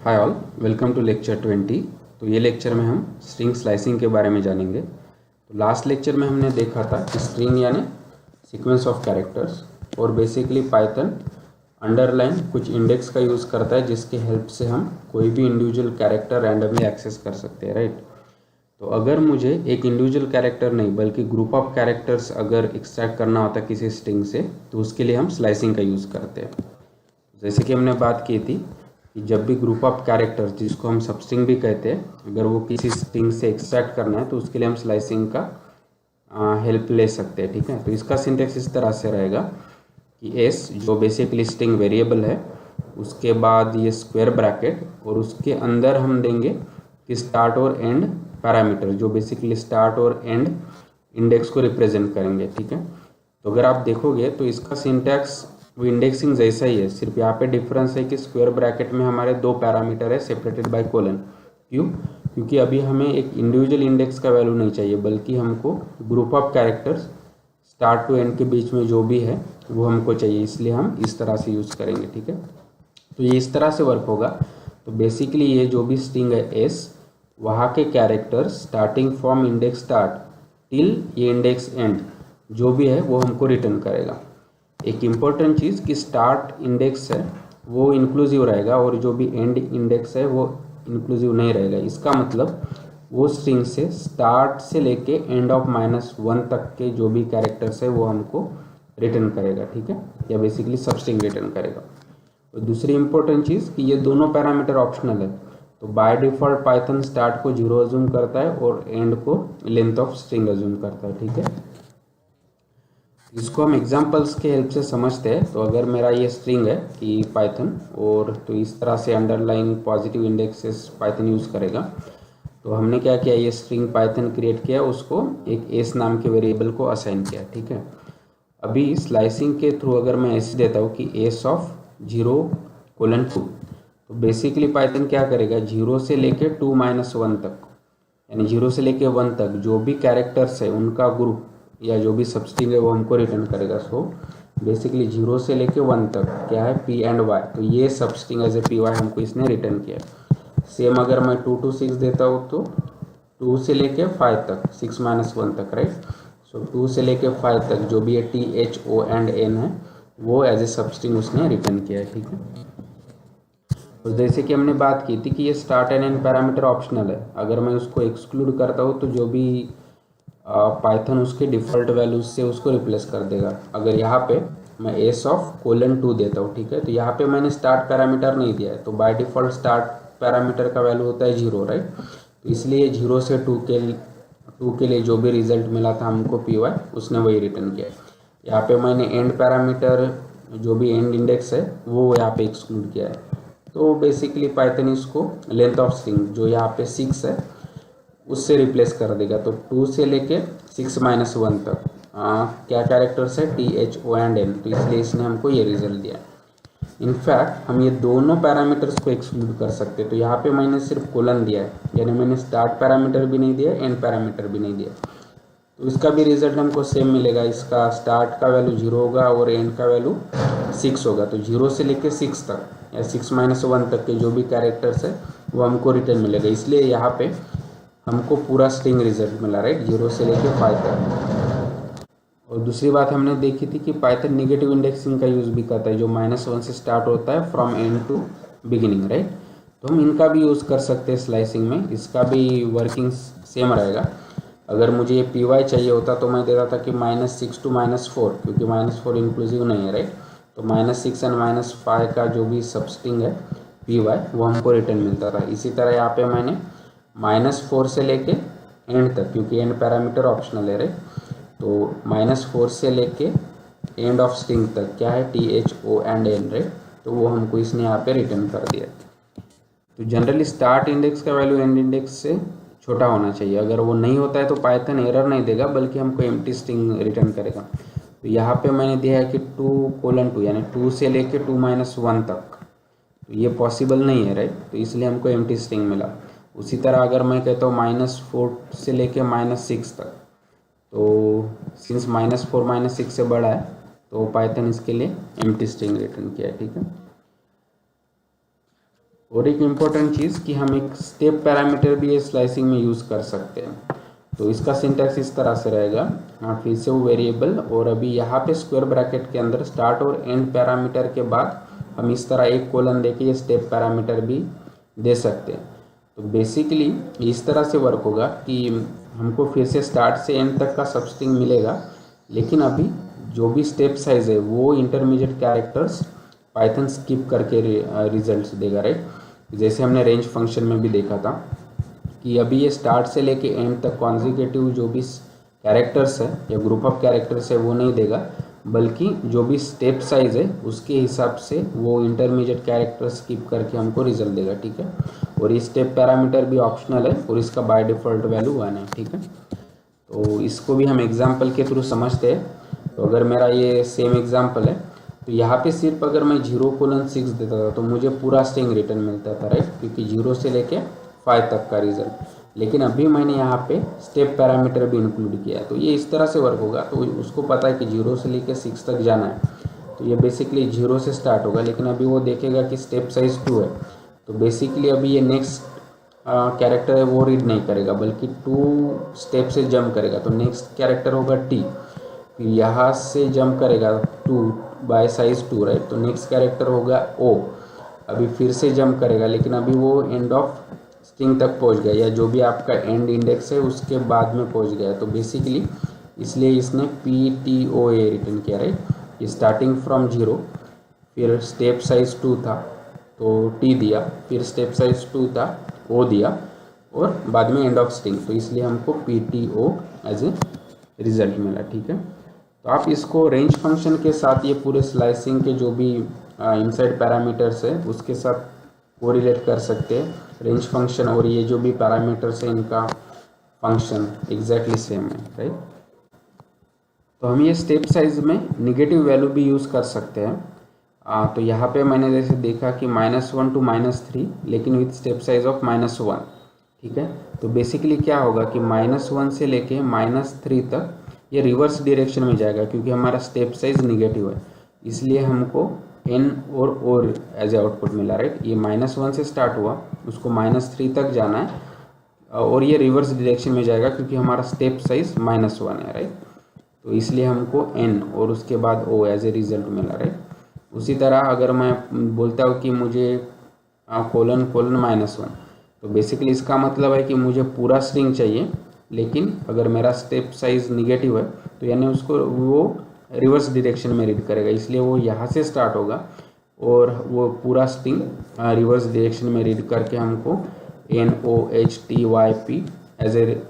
Hi all, welcome to lecture 20। तो ये lecture में हम स्ट्रिंग स्लाइसिंग के बारे में जानेंगे। तो लास्ट लेक्चर में हमने देखा था कि स्ट्रिंग यानी सीक्वेंस ऑफ कैरेक्टर्स, और बेसिकली पाइथन अंडरलाइन कुछ इंडेक्स का यूज़ करता है जिसके हेल्प से हम कोई भी इंडिविजुअल कैरेक्टर रैंडमली एक्सेस कर सकते हैं, राइट। तो अगर मुझे एक इंडिविजुअल कैरेक्टर नहीं बल्कि ग्रुप ऑफ कैरेक्टर्स अगर एक्सट्रैक्ट करना होता है किसी स्ट्रिंग से, तो उसके लिए हम स्लाइसिंग का यूज़ करते हैं। जैसे कि हमने बात की थी कि जब भी ग्रुप ऑफ कैरेक्टर्स, जिसको हम सबस्ट्रिंग भी कहते हैं, अगर वो किसी स्ट्रिंग से एक्सट्रैक्ट करना है तो उसके लिए हम स्लाइसिंग का हेल्प ले सकते हैं, ठीक है। तो इसका सिंटेक्स इस तरह से रहेगा कि एस जो बेसिकली स्ट्रिंग वेरिएबल है, उसके बाद ये स्क्वायर ब्रैकेट, और उसके अंदर हम देंगे कि स्टार्ट और एंड पैरामीटर, जो बेसिकली स्टार्ट और एंड इंडेक्स को रिप्रेजेंट करेंगे, ठीक है। तो अगर आप देखोगे तो इसका सिंटैक्स वो इंडेक्सिंग जैसा ही है, सिर्फ यहाँ पे डिफरेंस है कि स्क्वायर ब्रैकेट में हमारे दो पैरामीटर है सेपरेटेड बाय कोलन। क्यों? क्योंकि अभी हमें एक इंडिविजुअल इंडेक्स का वैल्यू नहीं चाहिए, बल्कि हमको group of characters start to end के बीच में जो भी है वो हमको चाहिए, इसलिए हम इस तरह से यूज़ करेंगे, ठीक है। तो ये इस तरह से वर्क होगा। तो बेसिकली ये जो भी स्ट्रिंग है एस, वहाँ के characters starting from index start till ये इंडेक्स एंड जो भी है वो हमको रिटर्न करेगा। एक इम्पोर्टेंट चीज़ कि स्टार्ट इंडेक्स है वो इंक्लूसिव रहेगा, और जो भी एंड इंडेक्स है वो इंक्लूसिव नहीं रहेगा। इसका मतलब वो स्ट्रिंग से स्टार्ट से लेके एंड ऑफ -1 तक के जो भी कैरेक्टर्स है वो हमको रिटर्न करेगा, ठीक है, या बेसिकली सब स्ट्रिंग रिटर्न करेगा। और दूसरी इंपॉर्टेंट चीज़ कि ये दोनों पैरामीटर ऑप्शनल है। तो बाय डिफ़ॉल्ट पाइथन स्टार्ट को 0 अज्यूम करता है और एंड को लेंथ ऑफ स्ट्रिंग अज्यूम करता है, ठीक है। इसको हम एग्जांपल्स के हेल्प से समझते हैं। तो अगर मेरा ये स्ट्रिंग है कि पाइथन, और तो इस तरह से underline positive indexes Python use करेगा। तो हमने क्या किया, ये स्ट्रिंग पाइथन क्रिएट किया, उसको एक एस नाम के वेरिएबल को असाइन किया, ठीक है। अभी स्लाइसिंग के थ्रू अगर मैं ऐसे देता हूँ कि एस ऑफ 0:2, तो बेसिकली पाइथन क्या करेगा, 0 से लेके 2-1 तक, यानी 0 से लेके 1 तक जो भी कैरेक्टर्स है उनका ग्रुप या जो भी सबस्ट्रिंग है वो हमको रिटर्न करेगा। सो बेसिकली 0 से लेके 1 तक क्या है, पी एंड वाई, तो ये substring as a p y हमको इसने रिटर्न किया। सेम अगर मैं 2 to 6 देता हूँ तो 2 से लेके 5 तक, 6-1 तक, राइट। सो 2 से लेके 5 तक जो भी है t h o and n है वो एज ए सबस्ट्रिंग उसने रिटर्न किया है, ठीक है। तो जैसे कि हमने बात की थी कि ये start and and parameter optional है। अगर मैं उसको एक्सक्लूड करता हूँ तो जो भी पाइथन उसके डिफ़ॉल्ट वैल्यूज से उसको रिप्लेस कर देगा। अगर यहाँ पे मैं एस ऑफ :2 देता हूँ, ठीक है, तो यहाँ पे मैंने स्टार्ट पैरामीटर नहीं दिया है, तो बाय डिफ़ॉल्ट स्टार्ट पैरामीटर का वैल्यू होता है 0, राइट। तो इसलिए 0 से 2 के लिए जो भी रिजल्ट मिला था हमको पी वाई, उसने वही रिटर्न किया। यहाँ पे मैंने एंड पैरामीटर जो भी एंड इंडेक्स है वो यहाँ पे एक्सक्लूड किया है। तो बेसिकली पाइथन इसको लेंथ ऑफ स्ट्रिंग जो यहाँ पे 6 है उससे रिप्लेस कर देगा। तो 2 से लेके 6-1 तक क्या कैरेक्टर्स है, t h o and n, तो इसलिए इसने हमको ये रिजल्ट दिया। इनफैक्ट हम ये दोनों पैरामीटर्स को एक्सक्लूड कर सकते हैं। तो यहाँ पे मैंने सिर्फ कोलन दिया है, यानी मैंने स्टार्ट पैरामीटर भी नहीं दिया, एंड पैरामीटर भी नहीं दिया, तो इसका भी रिजल्ट हमको सेम मिलेगा। इसका स्टार्ट का वैल्यू 0 होगा और एंड का वैल्यू 6 होगा। तो 0 से लेके 6 तक या 6-1 तक के जो भी कैरेक्टर्स है वो हमको रिटर्न मिलेगा। इसलिए यहाँ पे हमको पूरा स्ट्रिंग रिजल्ट मिला, राइट, 0 से लेके 5 तक। और दूसरी बात हमने देखी थी कि पाइथन नेगेटिव इंडेक्सिंग का यूज़ भी करता है, जो -1 से स्टार्ट होता है from end to beginning, right. तो हम इनका भी यूज़ कर सकते हैं स्लाइसिंग में, इसका भी वर्किंग सेम रहेगा। अगर मुझे ये पी वाई चाहिए होता तो मैं देता था कि -6 to -4, क्योंकि -4 इंक्लूसिव नहीं है, राइट। तो -6 एंड -5 का जो भी सबस्ट्रिंग है पी वाई वो हमको रिटर्न मिलता था। इसी तरह यहाँ पे मैंने -4 से लेके एंड तक, क्योंकि एंड पैरामीटर ऑप्शनल है, राइट। तो -4 से लेके एंड ऑफ स्ट्रिंग तक क्या है, t h o and n, right, तो वो हमको इसने यहाँ पे रिटर्न कर दिया। तो जनरली स्टार्ट इंडेक्स का वैल्यू एंड इंडेक्स से छोटा होना चाहिए। अगर वो नहीं होता है तो पाइथन एरर नहीं देगा, बल्कि हमको एम्प्टी स्ट्रिंग रिटर्न करेगा। तो यहाँ पे मैंने दिया है कि 2:2, यानी 2 से लेके 2-1 तक, तो ये पॉसिबल नहीं है, राइट। तो इसलिए हमको एम्प्टी स्ट्रिंग मिला। उसी तरह अगर मैं कहता हूँ -4 से लेके -6 तक, तो सिंस -4 -6 से बड़ा है तो पाइथन इसके लिए एम्प्टी स्ट्रिंग रिटर्न किया है, ठीक है। और एक इम्पॉर्टेंट चीज़ कि हम एक स्टेप पैरामीटर भी ये स्लाइसिंग में यूज़ कर सकते हैं। तो इसका सिंटैक्स इस तरह से रहेगा, फिर से वो वेरिएबल, और अभी यहाँ पे स्क्वायर ब्रैकेट के अंदर स्टार्ट और एंड पैरामीटर के बाद हम इस तरह एक कोलन देके ये स्टेप पैरामीटर भी दे सकते हैं। तो बेसिकली इस तरह से वर्क होगा कि हमको फिर से स्टार्ट से एंड तक का सब स्ट्रिंग मिलेगा, लेकिन अभी जो भी स्टेप साइज है वो इंटरमीडिएट कैरेक्टर्स पाइथन स्किप करके रिजल्ट्स देगा, राइट। जैसे हमने रेंज फंक्शन में भी देखा था कि अभी ये स्टार्ट से लेके एंड तक कॉन्जिक्यूटिव जो भी कैरेक्टर्स है या ग्रुप ऑफ कैरेक्टर्स है वो नहीं देगा, बल्कि जो भी स्टेप साइज है उसके हिसाब से वो इंटरमीडिएट कैरेक्टर्स स्किप करके हमको रिजल्ट देगा, ठीक है। और ये स्टेप पैरामीटर भी ऑप्शनल है और इसका बाय डिफ़ॉल्ट वैल्यू 1 है, ठीक है। तो इसको भी हम एग्जाम्पल के थ्रू समझते हैं। तो अगर मेरा ये सेम एग्जाम्पल है तो यहाँ पे सिर्फ अगर मैं 0:6 देता था तो मुझे पूरा स्ट्रिंग रिटर्न मिलता था, राइट, क्योंकि 0 से लेके 5 तक का रिजल्ट। लेकिन अभी मैंने यहाँ पे स्टेप पैरामीटर भी इंक्लूड किया है, तो ये इस तरह से वर्क होगा। तो उसको पता है कि 0 से लेके 6 तक जाना है, तो ये बेसिकली 0 से स्टार्ट होगा, लेकिन अभी वो देखेगा कि स्टेप साइज 2 है, तो बेसिकली अभी ये नेक्स्ट कैरेक्टर है वो रीड नहीं करेगा, बल्कि 2 स्टेप से जंप करेगा। तो नेक्स्ट कैरेक्टर होगा टी, फिर यहाँ से जंप करेगा 2 बाय साइज 2, राइट। तो नेक्स्ट कैरेक्टर होगा ओ, अभी फिर से जंप करेगा, लेकिन अभी वो एंड ऑफ स्ट्रिंग तक पहुँच गया, या जो भी आपका एंड इंडेक्स है उसके बाद में पहुँच गया। तो बेसिकली इसलिए इसने PTOA रिटर्न किया, राइट। स्टार्टिंग फ्रॉम 0, फिर स्टेप साइज 2 था तो टी दिया, फिर स्टेप साइज 2 था ओ दिया, और बाद में एंड ऑफ स्ट्रिंग, तो इसलिए हमको PTO एज ए रिजल्ट मिला, ठीक है। तो आप इसको रेंज फंक्शन के साथ ये पूरे स्लाइसिंग के जो भी इनसाइड पैरामीटर्स है उसके साथ कोरिलेट कर सकते हैं। रेंज फंक्शन और ये जो भी पैरामीटर्स है इनका फंक्शन एग्जैक्टली सेम है, राइट। तो हम ये स्टेप साइज में निगेटिव वैल्यू भी यूज़ कर सकते हैं। तो यहाँ पे मैंने जैसे देखा कि -1 to -3, लेकिन विथ स्टेप साइज ऑफ -1, ठीक है। तो बेसिकली क्या होगा कि -1 से लेके -3 तक ये रिवर्स डायरेक्शन में जाएगा, क्योंकि हमारा स्टेप साइज निगेटिव है, इसलिए हमको n और एज ए आउटपुट मिला, राइट। ये -1 से स्टार्ट हुआ, उसको -3 तक जाना है, और ये रिवर्स डायरेक्शन में जाएगा क्योंकि हमारा स्टेप साइज -1 है, राइट। तो इसलिए हमको n और उसके बाद o एज ए रिजल्ट मिला, राइट। उसी तरह अगर मैं बोलता हूँ कि मुझे ::-1, तो बेसिकली इसका मतलब है कि मुझे पूरा स्ट्रिंग चाहिए, लेकिन अगर मेरा स्टेप साइज निगेटिव है तो यानी उसको वो रिवर्स डायरेक्शन में रीड करेगा, इसलिए वो यहाँ से स्टार्ट होगा और वो पूरा स्ट्रिंग रिवर्स डायरेक्शन में रीड करके हमको NOHTYP as a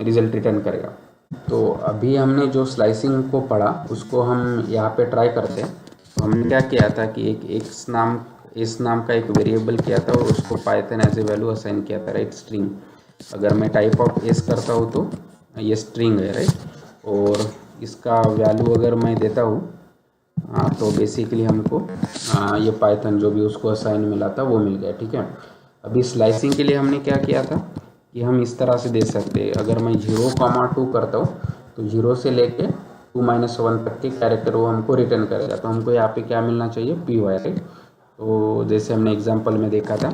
result return करेगा। तो अभी हमने जो स्लाइसिंग को पढ़ा उसको हम यहाँ पे ट्राई करते हैं। तो हमने क्या किया था कि एक इस नाम का एक वेरिएबल किया था और उसको Python as a value assign किया था, राइट, स्ट्रिंग। अगर मैं टाइप ऑफ एस करता हूँ तो ये स्ट्रिंग है, राइट, और इसका वैल्यू अगर मैं देता हूँ तो बेसिकली हमको ये पाइथन जो भी उसको असाइन मिला था वो मिल गया, ठीक है। अभी स्लाइसिंग के लिए हमने क्या किया था कि हम इस तरह से दे सकते हैं। अगर मैं 0,2 करता हूँ तो 0 से लेके 2-1 तक के कैरेक्टर वो हमको रिटर्न करेगा। तो हमको यहाँ पे क्या मिलना चाहिए, PY, राइट। तो जैसे हमने एग्जांपल में देखा था,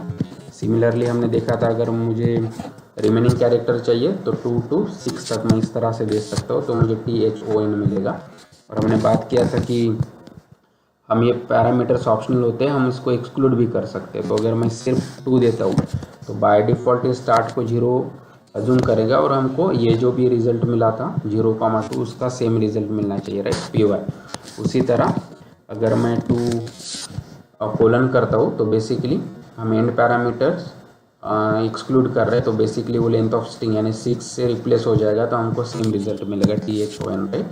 सिमिलरली हमने देखा था अगर मुझे रिमेनिंग कैरेक्टर चाहिए तो 2 to 6 तक मैं इस तरह से दे सकता हूँ, तो मुझे THON मिलेगा। और हमने बात किया था कि हम ये पैरामीटर्स ऑप्शनल होते हैं, हम इसको एक्सक्लूड भी कर सकते हैं। तो अगर मैं सिर्फ 2 देता हूँ तो बाय डिफ़ॉल्ट स्टार्ट को 0 अज्यूम करेगा और हमको ये जो भी रिज़ल्ट मिला था 0,2 उसका सेम रिज़ल्ट मिलना चाहिए, राइट, PY। उसी तरह अगर मैं 2 : करता हूँ तो बेसिकली हम एंड पैरामीटर्स एक्सक्लूड कर रहे हैं, तो बेसिकली वो लेंथ ऑफ स्ट्रिंग यानी 6 से रिप्लेस हो जाएगा, तो हमको सेम रिजल्ट मिलेगा THON, राइट।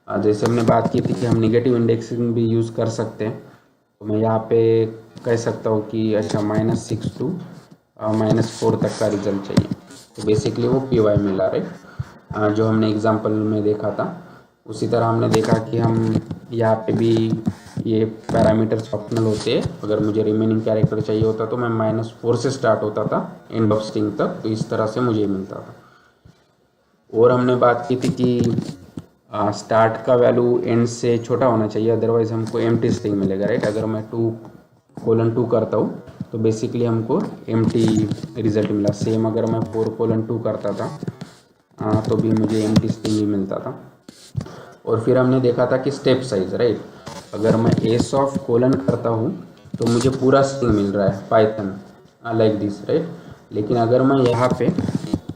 जैसे हमने बात की थी कि हम निगेटिव इंडेक्सिंग भी यूज़ कर सकते हैं, तो मैं यहाँ पे कह सकता हूँ कि अच्छा -6 to -4 तक का रिजल्ट चाहिए, तो बेसिकली वो PY मिला, राइट, जो हमने एग्जांपल में देखा था। उसी तरह हमने देखा कि हम यहाँ पे भी ये पैरामीटर्स ऑप्शनल होते हैं। अगर मुझे रिमेनिंग कैरेक्टर चाहिए होता तो मैं -4 से स्टार्ट होता था एंड ऑफ स्ट्रिंग तक, तो इस तरह से मुझे मिलता था। और हमने बात की थी कि स्टार्ट का वैल्यू एंड से छोटा होना चाहिए, अदरवाइज हमको एम्प्टी स्ट्रिंग मिलेगा, राइट। अगर मैं 2:2 करता हूँ तो बेसिकली हमको एम्प्टी रिजल्ट मिला। सेम अगर मैं 4:2 करता था तो भी मुझे एम्प्टी स्ट्रिंग ही मिलता था। और फिर हमने देखा था कि स्टेप साइज, राइट, अगर मैं एस ऑफ कोलन करता हूँ तो मुझे पूरा स्ट्रिंग मिल रहा है पाइथन लाइक दिस, राइट। लेकिन अगर मैं यहाँ पे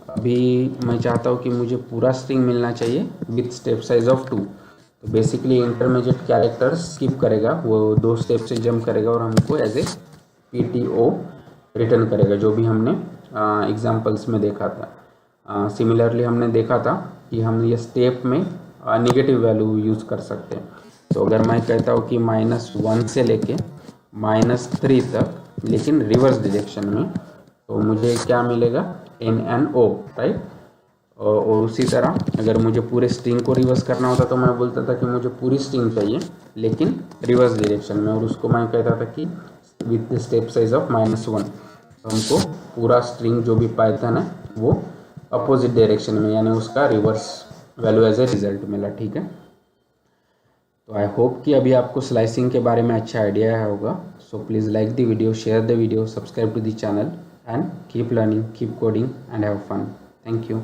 अभी मैं चाहता हूँ कि मुझे पूरा स्ट्रिंग मिलना चाहिए विथ स्टेप साइज ऑफ 2, तो बेसिकली इंटरमीडिएट कैरेक्टर्स स्किप करेगा, वो 2 स्टेप से जंप करेगा और हमको एज ए PTO रिटर्न करेगा, जो भी हमने एग्जाम्पल्स में देखा था। सिमिलरली हमने देखा था कि हम ये स्टेप में नेगेटिव वैल्यू यूज़ कर सकते हैं। तो अगर मैं कहता हूँ कि -1 से लेके -3 तक, लेकिन रिवर्स डायरेक्शन में, तो मुझे क्या मिलेगा, NNO, राइट। और उसी तरह अगर मुझे पूरे स्ट्रिंग को रिवर्स करना होता तो मैं बोलता था कि मुझे पूरी स्ट्रिंग चाहिए लेकिन रिवर्स डायरेक्शन में, और उसको मैं कहता था कि with the step size of -1। तो हमको पूरा स्ट्रिंग जो भी पाइथन है वो अपोजिट डायरेक्शन में, यानी उसका reverse value as a result मिला, ठीक है। तो आई होप कि अभी आपको स्लाइसिंग के बारे में अच्छा आइडिया होगा। So please like the video, share the video, subscribe to the channel, and keep learning, keep coding, and have fun. Thank you.